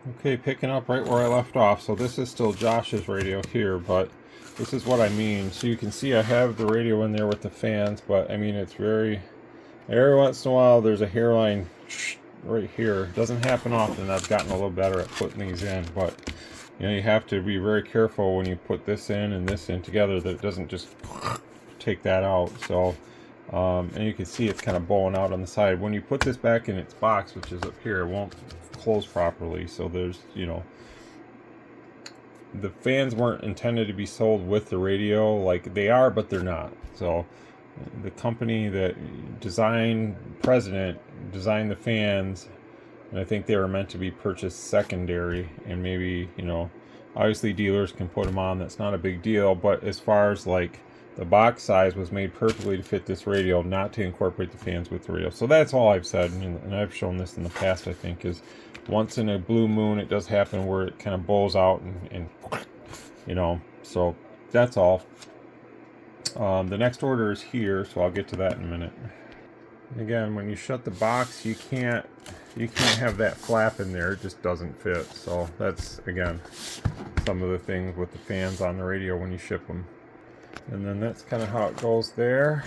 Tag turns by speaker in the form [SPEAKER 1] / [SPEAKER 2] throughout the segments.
[SPEAKER 1] Okay, picking up right where I left off. So this is still Josh's radio here, but this is what I mean. So you can see I have the radio in there with the fans, but I mean it's very, every once in a while there's a hairline right here. It doesn't happen often. I've gotten a little better at putting these in, but you know, you have to be very careful when you put this in and this in together that it doesn't just take that out. So and you can see it's kind of bowing out on the side. When you put this back in its box, which is up here, it won't close properly. So there's, you know, the fans weren't intended to be sold with the radio. Like they are, but they're not. So the company that president designed the fans, and I think they were meant to be purchased secondary, and maybe, you know, obviously dealers can put them on, that's not a big deal, but as far as like the box size was made perfectly to fit this radio, not to incorporate the fans with the radio. So that's all I've said, and I've shown this in the past, I think, is once in a blue moon it does happen where it kind of bows out and you know, so that's all. The next order is here, so I'll get to that in a minute. Again, when you shut the box, you can't have that flap in there. It just doesn't fit. So that's, again, some of the things with the fans on the radio when you ship them. And then that's kind of how it goes there.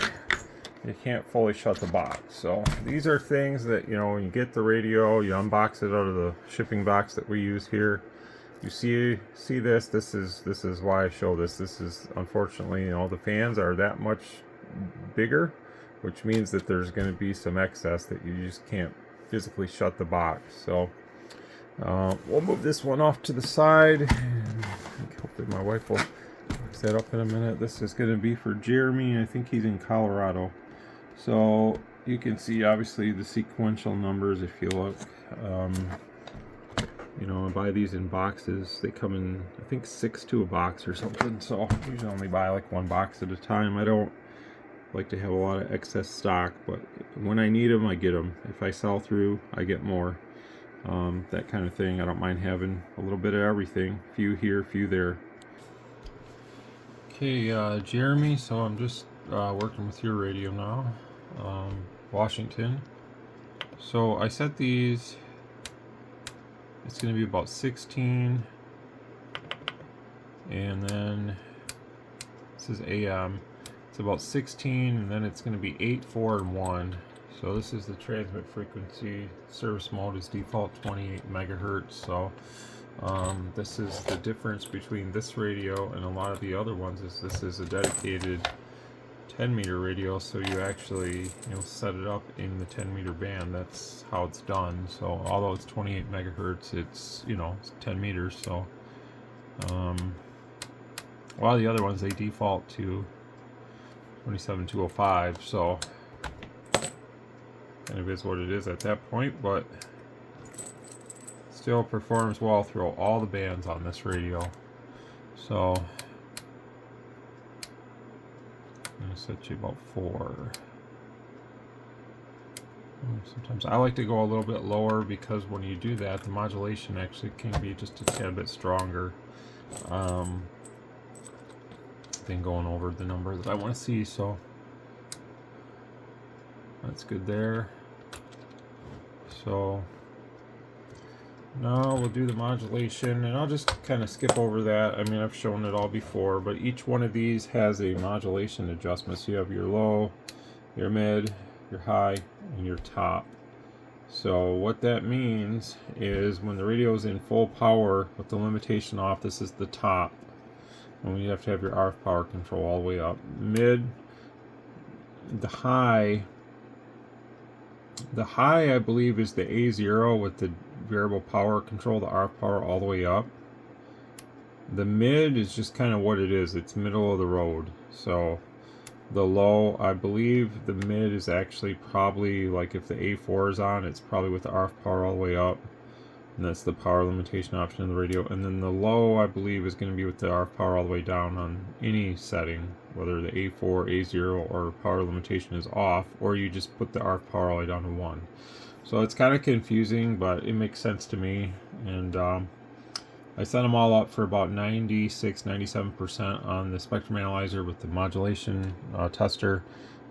[SPEAKER 1] You can't fully shut the box. So these are things that, you know, when you get the radio, you unbox it out of the shipping box that we use here. You see this. This is why I show this. This is, unfortunately, you know, the fans are that much bigger, which means that there's going to be some excess that you just can't physically shut the box. So we'll move this one off to the side, and hopefully my wife will fix that up in a minute. This is going to be for Jeremy. I think he's in Colorado. So you can see obviously the sequential numbers if you look. You know, I buy these in boxes. They come in, I think, 6 to a box or something. So I usually only buy like 1 box at a time. I don't like to have a lot of excess stock, but when I need them, I get them. If I sell through, I get more. That kind of thing. I don't mind having a little bit of everything. Few here, few there. Okay, Jeremy, so I'm just working with your radio now. Washington. So I set these, it's going to be about 16, and then this is AM. It's about 16, and then it's going to be 8, 4, and 1. So this is the transmit frequency. Service mode is default 28 megahertz. So this is the difference between this radio and a lot of the other ones. Is this is a dedicated 10-meter radio, so you actually, you know, set it up in the 10-meter band. That's how it's done. So although it's 28 megahertz, it's, you know, it's 10 meters. So a lot of the other ones, they default to 27205, so kind of is what it is at that point, but still performs well through all the bands on this radio. So I'm going to set you about 4. Sometimes I like to go a little bit lower, because when you do that, the modulation actually can be just a tad bit stronger than going over the number that I want to see. So that's good there. So now we'll do the modulation, and I'll just kind of skip over that. I mean, I've shown it all before, but each one of these has a modulation adjustment. So you have your low, your mid, your high, and your top. So what that means is when the radio is in full power with the limitation off, this is the top. And you have to have your RF power control all the way up. Mid, the high I believe is the A0 with the variable power control, the RF power all the way up. The mid is just kind of what it is. It's middle of the road. So the low, I believe the mid is actually probably, like if the A4 is on, it's probably with the RF power all the way up. And that's the power limitation option in the radio. And then the low, I believe, is going to be with the RF power all the way down on any setting, whether the A4, A0, or power limitation is off, or you just put the RF power all the way down to 1. So it's kind of confusing, but it makes sense to me. And I set them all up for about 96, 97% on the spectrum analyzer with the modulation tester,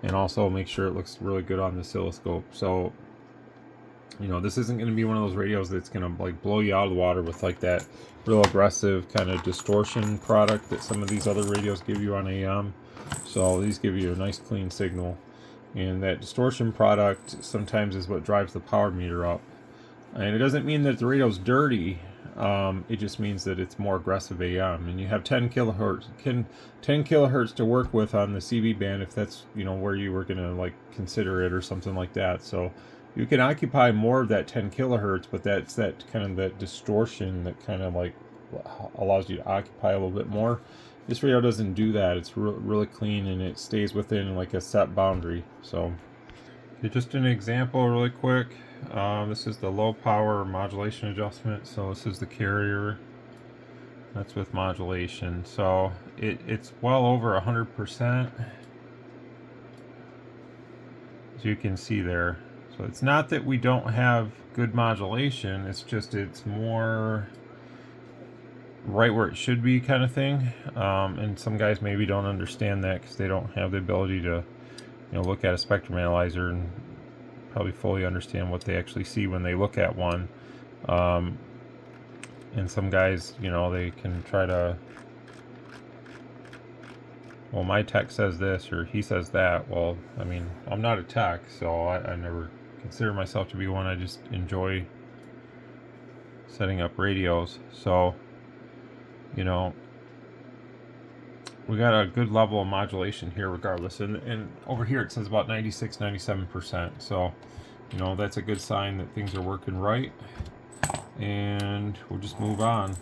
[SPEAKER 1] and also make sure it looks really good on the oscilloscope. So You know, this isn't going to be one of those radios that's going to like blow you out of the water with like that real aggressive kind of distortion product that some of these other radios give you on AM. So these give you a nice clean signal, and that distortion product sometimes is what drives the power meter up. And it doesn't mean that the radio's dirty. It just means that it's more aggressive AM, and you have 10 kilohertz, 10 kilohertz to work with on the CV band if that's, you know, where you were gonna like consider it or something like that. So you can occupy more of that 10 kilohertz, but that's that kind of that distortion that kind of like allows you to occupy a little bit more. This radio doesn't do that. It's really clean, and it stays within like a set boundary. So okay, just an example really quick. This is the low power modulation adjustment. So this is the carrier. That's with modulation. So it's well over 100%. As you can see there. So it's not that we don't have good modulation. It's just it's more right where it should be kind of thing. And some guys maybe don't understand that because they don't have the ability to, you know, look at a spectrum analyzer and probably fully understand what they actually see when they look at one. And some guys, you know, they can try to, well, my tech says this or he says that. Well, I mean, I'm not a tech, so I never consider myself to be one. I just enjoy setting up radios. So, you know, we got a good level of modulation here regardless, and over here it says about 96-97%, so you know that's a good sign that things are working right. And we'll just move on.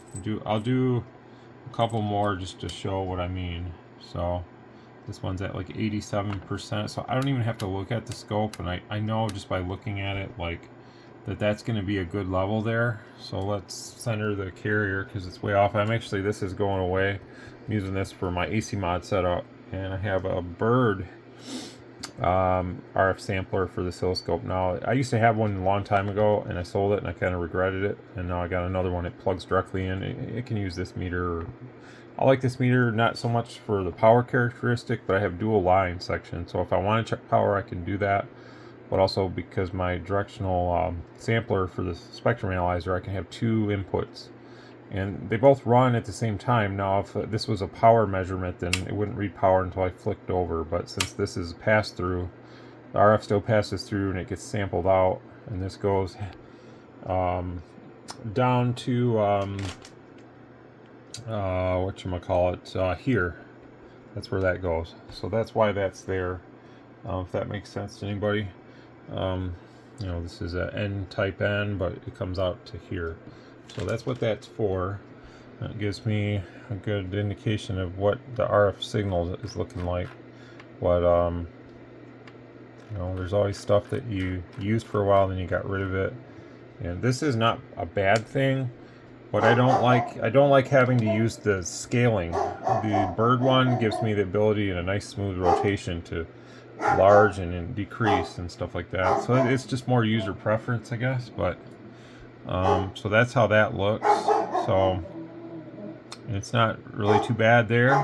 [SPEAKER 1] I'll do a couple more just to show what I mean. So this one's at like 87%, so I don't even have to look at the scope, and I know just by looking at it like that's going to be a good level there. So let's center the carrier because it's way off. This is going away. I'm using this for my AC mod setup, and I have a Bird RF sampler for the oscilloscope. Now, I used to have one a long time ago, and I sold it, and I kind of regretted it, and now I got another one. It plugs directly in. It can use this meter. I like this meter not so much for the power characteristic, but I have dual line section, so if I want to check power, I can do that. But also because my directional sampler for the spectrum analyzer, I can have two inputs, and they both run at the same time. Now, if this was a power measurement, then it wouldn't read power until I flicked over, but since this is pass through, the RF still passes through and it gets sampled out, and this goes down to here. That's where that goes. So that's why that's there, if that makes sense to anybody. You know, this is a N type N, but it comes out to here. So that's what that's for. It gives me a good indication of what the RF signal is looking like. What you know, there's always stuff that you used for a while, then you got rid of it. And this is not a bad thing, but I don't like having to use the scaling. The Bird one gives me the ability in a nice smooth rotation to large and decrease and stuff like that. So it's just more user preference, I guess. But so that's how that looks. So it's not really too bad there.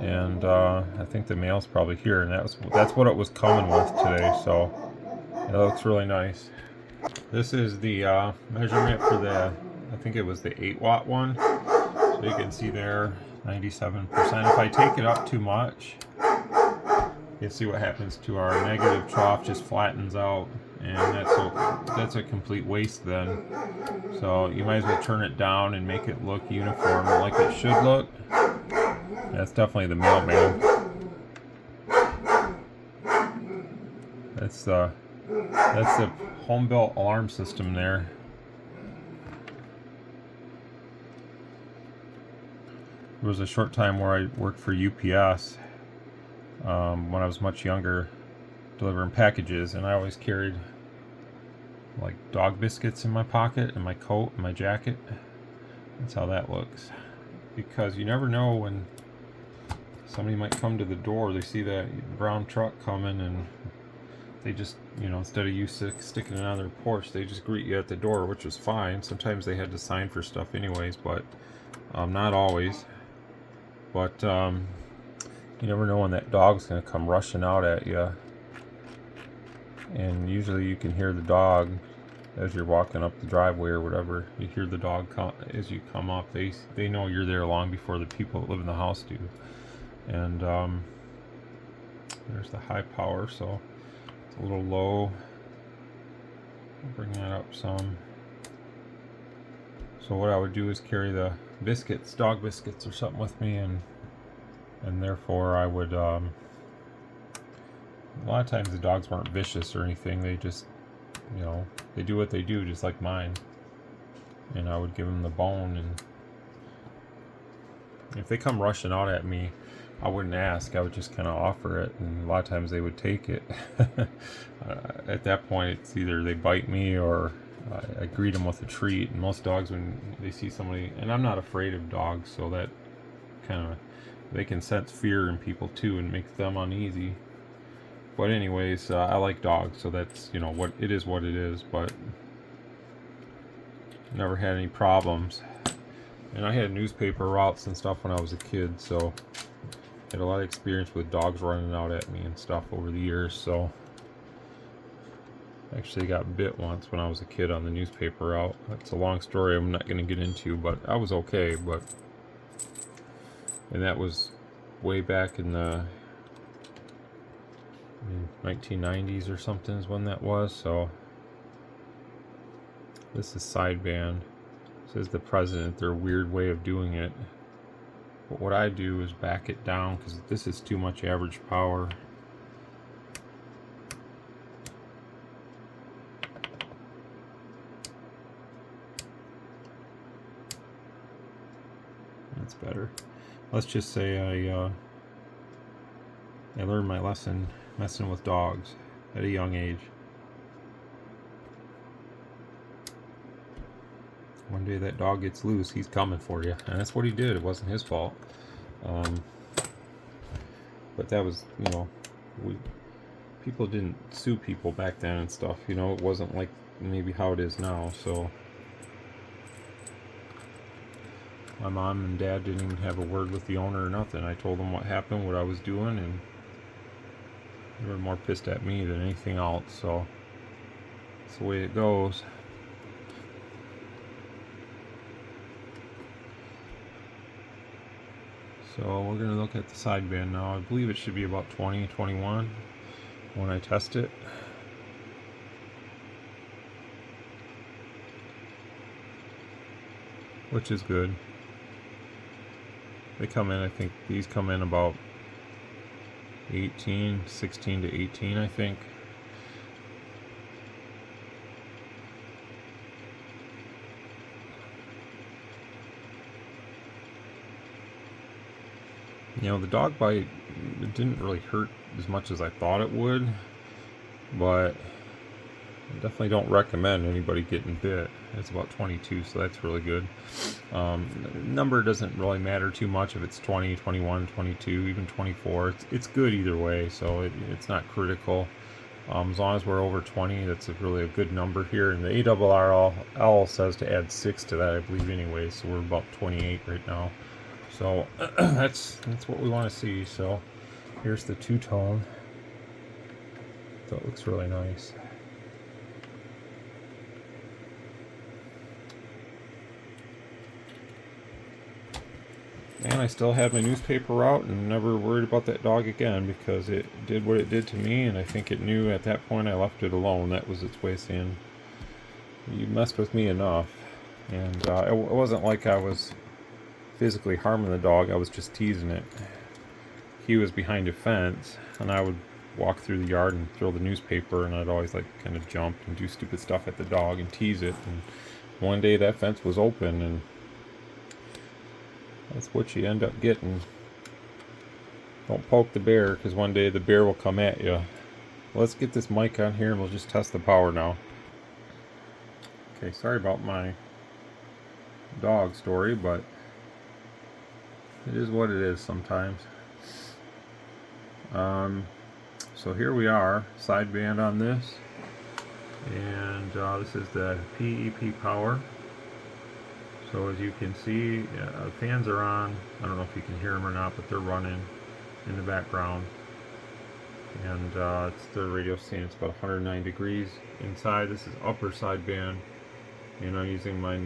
[SPEAKER 1] And I think the mail's probably here, and that's what it was coming with today. So it looks really nice. This is the measurement for the, I think it was the 8-watt one. So you can see there, 97%. If I take it up too much, you see what happens to our negative trough, just flattens out, and that's a complete waste then. So you might as well turn it down and make it look uniform like it should look. That's definitely the mailman. That's the home built alarm system there. There was a short time where I worked for UPS when I was much younger, delivering packages, and I always carried like dog biscuits in my pocket, and my coat, and my jacket. That's how that looks. Because you never know when somebody might come to the door, they see that brown truck coming, and they just, you know, instead of you sticking it on their porch, they just greet you at the door, which was fine. Sometimes they had to sign for stuff anyways, but not always. But you never know when that dog's going to come rushing out at you. And usually you can hear the dog as you're walking up the driveway or whatever, you hear the dog as you come up. They know you're there long before the people that live in the house do. And there's the high power, so it's a little low. I'll bring that up some. So what I would do is carry the biscuits, dog biscuits or something with me, and therefore I would, a lot of times the dogs weren't vicious or anything. They just, they do what they do, just like mine. And I would give them the bone, and if they come rushing out at me, I wouldn't ask. I would just kind of offer it, and a lot of times they would take it. At that point, it's either they bite me or I greet them with a treat. And most dogs, when they see somebody, and I'm not afraid of dogs, so that kind of, they can sense fear in people too and makes them uneasy. But anyways, I like dogs, so that's, what it is, but never had any problems. And I had newspaper routes and stuff when I was a kid, so I had a lot of experience with dogs running out at me and stuff over the years. So I actually got bit once when I was a kid on the newspaper route. That's a long story I'm not going to get into, but I was okay. And that was way back in the 1990s or something is when that was. So this is sideband. Says the president, their weird way of doing it. But what I do is back it down because this is too much average power. That's better. Let's just say I learned my lesson messing with dogs at a young age. One day that dog gets loose, he's coming for you. And that's what he did. It wasn't his fault. But that was, people didn't sue people back then and stuff. It wasn't like maybe how it is now. So my mom and dad didn't even have a word with the owner or nothing. I told them what happened, what I was doing, and they were more pissed at me than anything else. So that's the way it goes. So we're going to look at the sideband now. I believe it should be about 20, 21 when I test it. Which is good. They come in, I think these come in about 16 to 18, I think. The dog bite, it didn't really hurt as much as I thought it would, but I definitely don't recommend anybody getting bit. It's about 22, so that's really good. Number doesn't really matter too much if it's 20, 21, 22, even 24. It's good either way, so it's not critical. As long as we're over 20, that's really a good number here. And the ARRL says to add 6 to that, I believe, anyway. So we're about 28 right now. So that's what we want to see. So here's the two-tone. So it looks really nice. And I still had my newspaper route and never worried about that dog again because it did what it did to me, and I think it knew at that point I left it alone. That was its way of saying, you messed with me enough. And it wasn't like I was physically harming the dog, I was just teasing it. He was behind a fence, and I would walk through the yard and throw the newspaper, and I'd always kind of jump and do stupid stuff at the dog and tease it. And one day that fence was open, and that's what you end up getting. Don't poke the bear, because one day the bear will come at you. Let's get this mic on here and we'll just test the power now. Okay, sorry about my dog story, but it is what it is sometimes. So here we are, sideband on this, and this is the PEP power. So as you can see, fans are on. I don't know if you can hear them or not, but they're running in the background. and it's the radio saying it's about 109 degrees inside. This is upper sideband, and I'm using my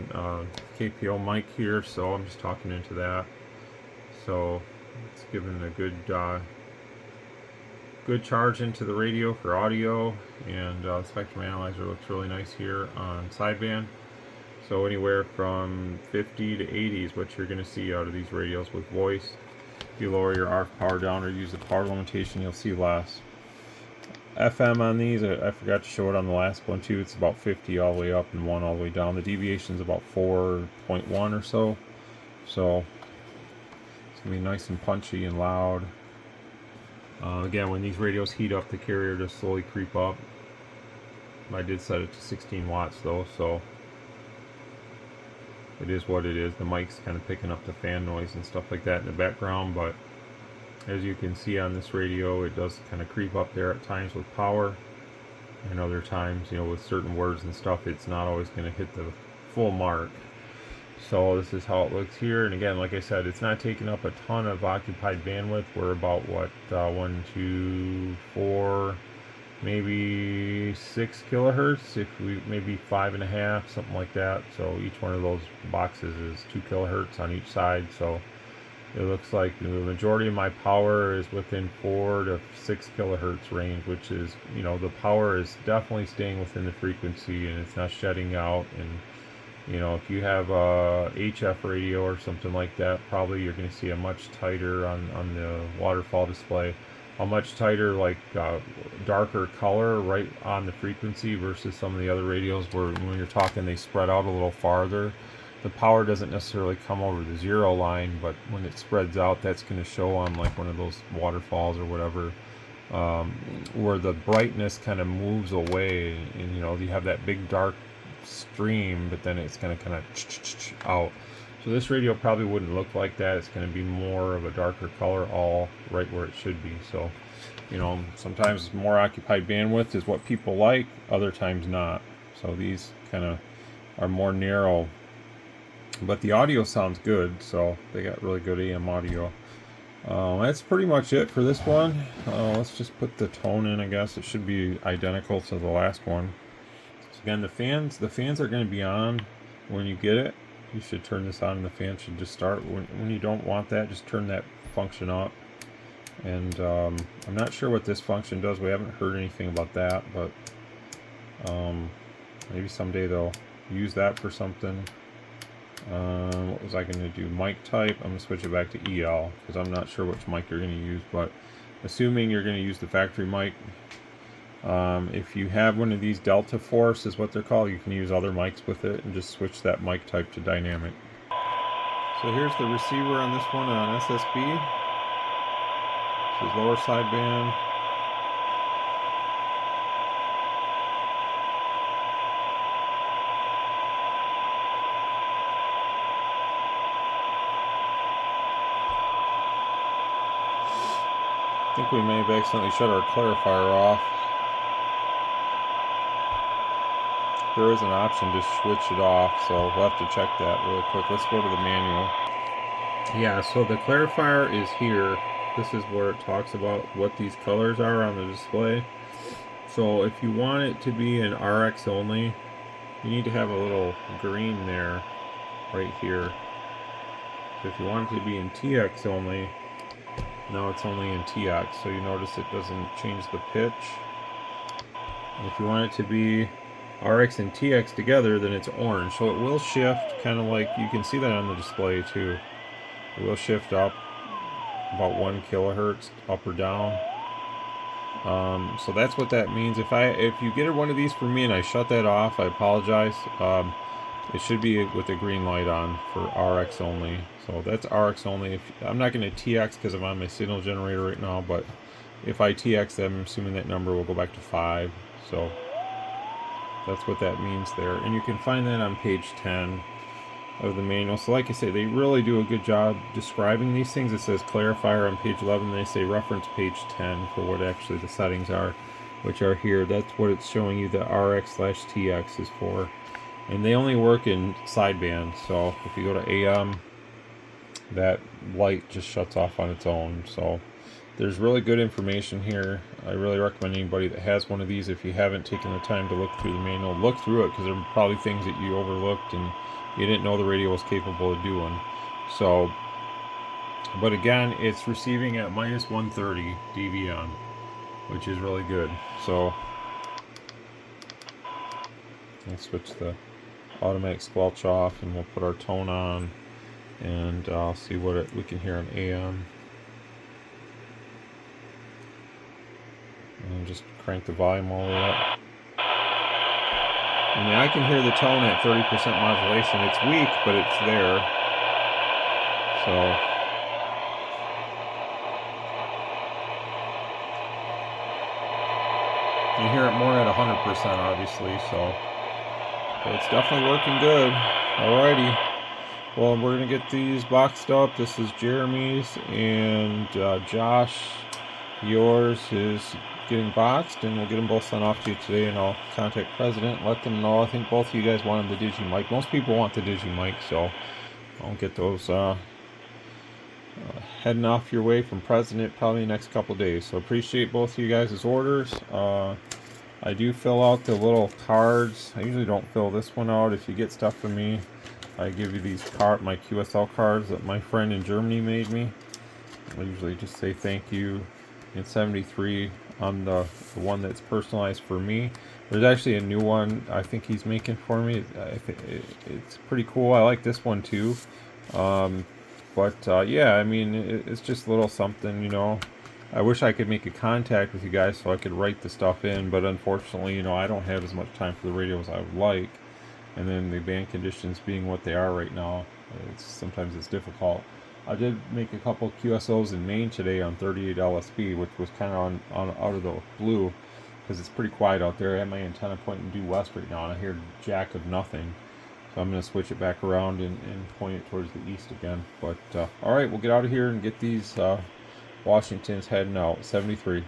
[SPEAKER 1] KPO mic here, so I'm just talking into that. So it's giving a good charge into the radio for audio, and the spectrum analyzer looks really nice here on sideband. So anywhere from 50 to 80 is what you're going to see out of these radios with voice. If you lower your RF power down or use the power limitation, you'll see less. FM on these, I forgot to show it on the last one too. It's about 50 all the way up and 1 all the way down. The deviation is about 4.1 or so. So it's going to be nice and punchy and loud. Again, when these radios heat up, the carrier just slowly creep up. I did set it to 16 watts though, so it is what it is. The mic's kind of picking up the fan noise and stuff like that in the background, but as you can see on this radio, it does kind of creep up there at times with power, and other times, you know, with certain words and stuff, it's not always going to hit the full mark. So this is how it looks here, and again, like I said, it's not taking up a ton of occupied bandwidth. We're about what 1, 2, 4, maybe 6 kilohertz, if we maybe 5.5, something like that. So each one of those boxes is 2 kilohertz on each side. So it looks like the majority of my power is within 4 to 6 kilohertz range, which is, you know, the power is definitely staying within the frequency and it's not shedding out. And you know, if you have a HF radio or something like that, probably you're going to see a much tighter on the waterfall display, a much tighter, like darker color right on the frequency versus some of the other radios where when you're talking they spread out a little farther. The power doesn't necessarily come over the zero line, but when it spreads out, that's going to show on like one of those waterfalls or whatever, where the brightness kind of moves away, and you know, you have that big dark stream, but then it's going to kind of out. So this radio probably wouldn't look like that. It's going to be more of a darker color, all right where it should be. So, you know, sometimes more occupied bandwidth is what people like, other times not. So these kind of are more narrow, but the audio sounds good, so they got really good AM audio. That's pretty much it for this one. Let's just put the tone in. I guess it should be identical to the last one. Again, the fans are going to be on when you get it. You should turn this on and the fan should just start. When you don't want that, just turn that function up. And I'm not sure what this function does. We haven't heard anything about that, but maybe someday they'll use that for something. What was I going to do? Mic type. I'm going to switch it back to EL because I'm not sure which mic you're going to use, but assuming you're going to use the factory mic, if you have one of these Delta Force is what they're called, you can use other mics with it and just switch that mic type to dynamic. So here's the receiver on this one on SSB. This is lower sideband. I think we may have accidentally shut our clarifier off. There is an option to switch it off, so we'll have to check that really quick. Let's go to the manual. Yeah, so the clarifier is here. This is where it talks about what these colors are on the display. So if you want it to be an RX only, you need to have a little green there, right here. So if you want it to be in TX only, now it's only in TX, so you notice it doesn't change the pitch. And if you want it to be RX and TX together, then it's orange. So it will shift, kind of like, you can see that on the display too. It will shift up about 1 kilohertz, up or down. So that's what that means. If you get one of these from me and I shut that off, I apologize. It should be with the green light on for RX only. So that's RX only. I'm not going to TX because I'm on my signal generator right now, but if I TX, I'm assuming that number will go back to 5. So that's what that means there. And you can find that on page 10 of the manual. So like I say, they really do a good job describing these things. It says clarifier on page 11. They say reference page 10 for what actually the settings are, which are here. That's what it's showing you the RX/TX is for. And they only work in sideband. So if you go to AM, that light just shuts off on its own. So There's really good information here. I really recommend anybody that has one of these, if you haven't taken the time to look through the manual, look through it, because there are probably things that you overlooked and you didn't know the radio was capable of doing. So, but again, it's receiving at minus 130 dBm, which is really good. So, let's switch the automatic squelch off, and we'll put our tone on, and I'll see what we can hear on AM. And just crank the volume all the way up. I mean, I can hear the tone at 30% modulation. It's weak, but it's there. So, you hear it more at 100%, obviously. So, but it's definitely working good. Alrighty. Well, we're going to get these boxed up. This is Jeremy's, and Josh, yours is getting boxed, and we'll get them both sent off to you today, and I'll contact President and let them know. I think both of you guys wanted the Digi mic. Most people want the Digi mic, so I'll get those heading off your way from President probably the next couple days. So appreciate both of you guys' orders. I do fill out the little cards. I usually don't fill this one out. If you get stuff from me, I give you these my QSL cards that my friend in Germany made me. I usually just say thank you in 73 on the one that's personalized for me. There's actually a new one I think he's making for me. I think it's pretty cool. I like this one too. Yeah, I mean, it's just a little something, you know. I wish I could make a contact with you guys so I could write the stuff in, but unfortunately, you know, I don't have as much time for the radio as I would like. And then the band conditions being what they are right now, sometimes it's difficult. I did make a couple QSOs in Maine today on 38 LSP, which was kind of on out of the blue, because it's pretty quiet out there. I have my antenna pointing due west right now, and I hear jack of nothing. So I'm going to switch it back around and point it towards the east again. But, alright, we'll get out of here and get these Washingtons heading out. 73.